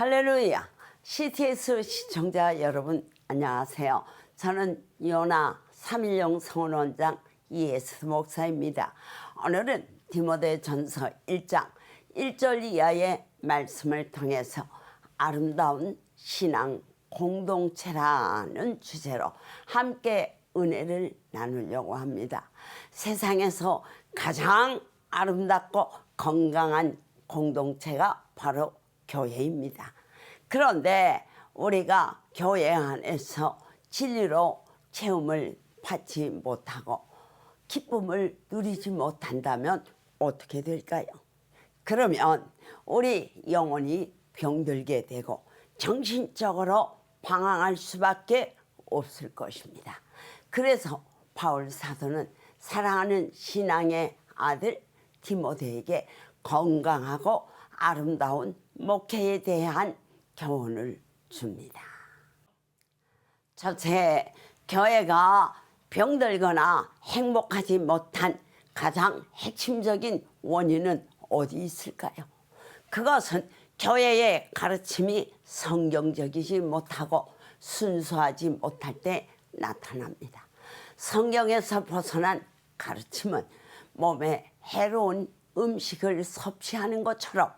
할렐루야. CTS 시청자 여러분 안녕하세요. 저는 요나 3.1령 성원원장 이예수 목사입니다. 오늘은 디모데전서 1장 1절 이하의 말씀을 통해서 아름다운 신앙 공동체라는 주제로 함께 은혜를 나누려고 합니다. 세상에서 가장 아름답고 건강한 공동체가 바로 교회입니다. 그런데 우리가 교회 안에서 진리로 체험을 받지 못하고 기쁨을 누리지 못한다면 어떻게 될까요? 그러면 우리 영혼이 병들게 되고 정신적으로 방황할 수밖에 없을 것입니다. 그래서 바울 사도는 사랑하는 신앙의 아들 디모데에게 건강하고 아름다운 목회에 대한 교훈을 줍니다. 첫째, 교회가 병들거나 행복하지 못한 가장 핵심적인 원인은 어디 있을까요? 그것은 교회의 가르침이 성경적이지 못하고 순수하지 못할 때 나타납니다. 성경에서 벗어난 가르침은 몸에 해로운 음식을 섭취하는 것처럼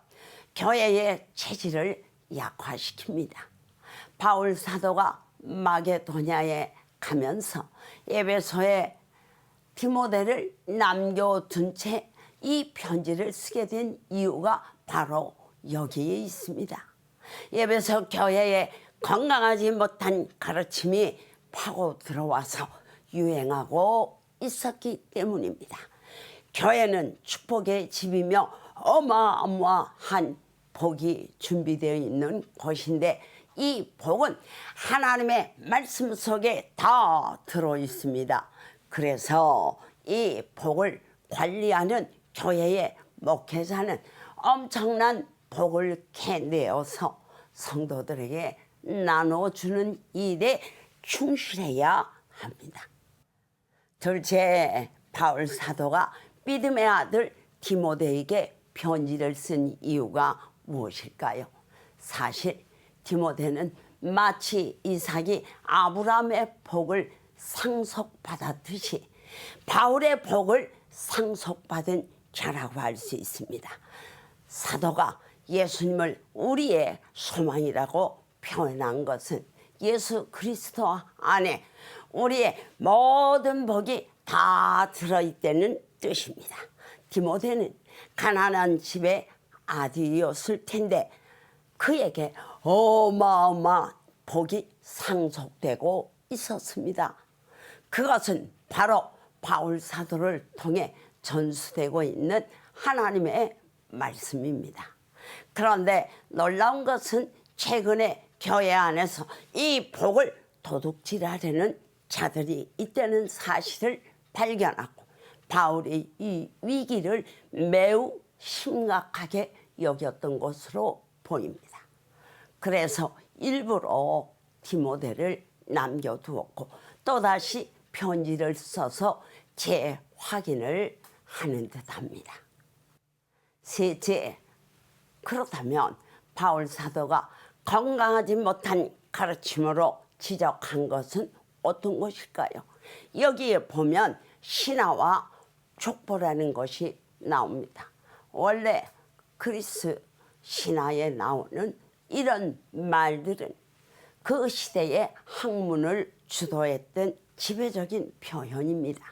교회의 체질을 약화시킵니다. 바울 사도가 마게도냐에 가면서 에베소에 디모데를 남겨둔 채 이 편지를 쓰게 된 이유가 바로 여기에 있습니다. 에베소 교회에 건강하지 못한 가르침이 파고 들어와서 유행하고 있었기 때문입니다. 교회는 축복의 집이며 어마어마한 복이 준비되어 있는 곳인데 이 복은 하나님의 말씀 속에 다 들어 있습니다. 그래서 이 복을 관리하는 교회의 목회자는 엄청난 복을 캐내어서 성도들에게 나눠주는 일에 충실해야 합니다. 둘째, 바울 사도가 믿음의 아들 디모데에게 편지를 쓴 이유가 무엇일까요? 사실 디모데는 마치 이삭이 아브라함의 복을 상속받았듯이 바울의 복을 상속받은 자라고 할 수 있습니다. 사도가 예수님을 우리의 소망이라고 표현한 것은 예수 그리스도 안에 우리의 모든 복이 다 들어있다는 뜻입니다. 디모데는 가난한 집의 아들이었을 텐데 그에게 어마어마한 복이 상속되고 있었습니다. 그것은 바로 바울 사도를 통해 전수되고 있는 하나님의 말씀입니다. 그런데 놀라운 것은 최근에 교회 안에서 이 복을 도둑질하려는 자들이 있다는 사실을 발견하고 바울이 이 위기를 매우 심각하게 여겼던 것으로 보입니다. 그래서 일부러 디모데를 남겨두었고 또다시 편지를 써서 재확인을 하는 듯합니다. 셋째, 그렇다면 바울 사도가 건강하지 못한 가르침으로 지적한 것은 어떤 것일까요? 여기에 보면 신화와 족보라는 것이 나옵니다. 원래 그리스 신화에 나오는 이런 말들은 그 시대의 학문을 주도했던 지배적인 표현입니다.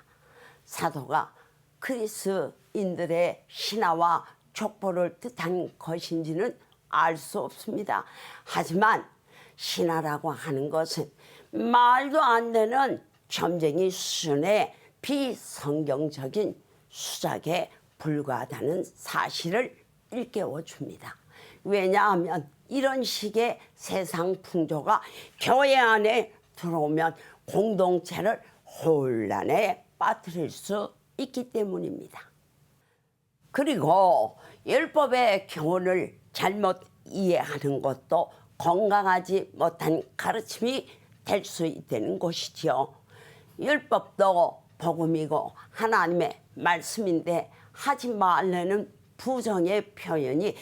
사도가 그리스인들의 신화와 족보를 뜻한 것인지는 알 수 없습니다. 하지만 신화라고 하는 것은 말도 안 되는 점쟁이 수준의 비성경적인 수작에 불과하다는 사실을 일깨워 줍니다. 왜냐하면 이런 식의 세상 풍조가 교회 안에 들어오면 공동체를 혼란에 빠뜨릴 수 있기 때문입니다. 그리고 율법의 교훈을 잘못 이해하는 것도 건강하지 못한 가르침이 될 수 있다는 것이지요. 율법도 복음이고 하나님의 말씀인데 하지 말라는 부정의 표현이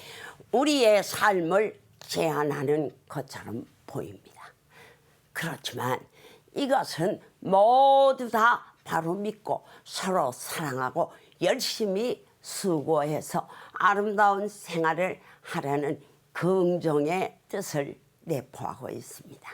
우리의 삶을 제안하는 것처럼 보입니다. 그렇지만 이것은 모두 다 바로 믿고 서로 사랑하고 열심히 수고해서 아름다운 생활을 하려는 긍정의 뜻을 내포하고 있습니다.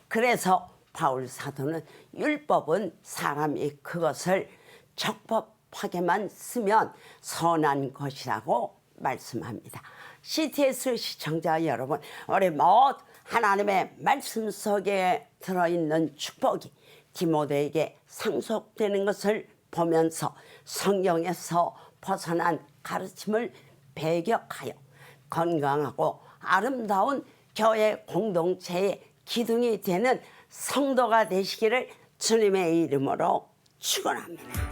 그래서 바울 사도는 율법은 사람이 그것을 적법하게만 쓰면 선한 것이라고 말씀합니다. CTS 시청자 여러분, 우리 모두 하나님의 말씀 속에 들어있는 축복이 디모데에게 상속되는 것을 보면서 성경에서 벗어난 가르침을 배격하여 건강하고 아름다운 교회 공동체의 기둥이 되는 성도가 되시기를 주님의 이름으로 축원합니다.